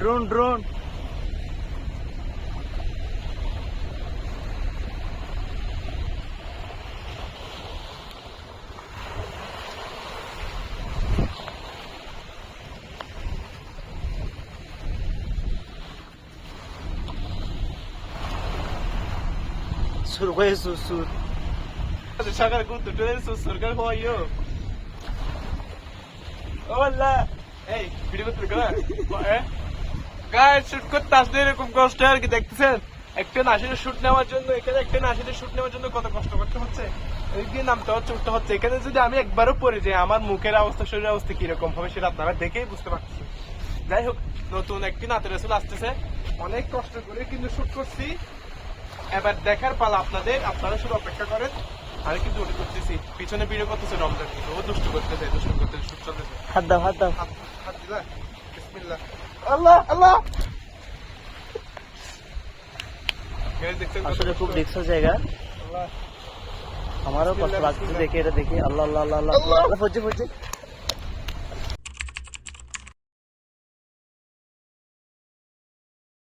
Drone drone sur güey sur Sacar con tu eres surcar como yo. Hola. Hey, video করতে গেলা? Guys shoot করতে আসলে এরকম কষ্ট আর কি দেখতেছেন? একটা নাশিদের শুট নেওয়ার জন্য এখানে একটা নাশিদের শুট নেওয়ার জন্য কত কষ্ট করতে হচ্ছে। এই দিয়ে নামতে হচ্ছে উঠতে হচ্ছে। এখানে যদি আমি একবারও পড়ে যাই আমার মুখের অবস্থা শরীরের অবস্থা কিরকম হবে সেটা আপনারা দেখেই বুঝতে পারছেন। যাই হোক নতুন একটি নাতে রাসূল আসতেছে অনেক কষ্ট করে কিন্তু শুট করছি এবার দেখার পালা আপনাদের আপনারা শুধু অপেক্ষা করেন আমি কিন্তু ওটা করতেছি পিছনে ভিডিও করতেছে রমজান কিন্তু ও দুষ্টু করতেছে শুট চলতেছে হাত দাও হাত দিলা বিসমিল্লাহ আল্লাহ আল্লাহ গাইস দেখছেন আসলে খুব রিস্কের জায়গা আল্লাহ আমারও কষ্ট লাগছে দেখে এটা দেখে আল্লাহ আল্লাহ আল্লাহ আল্লাহ ফজে ফজে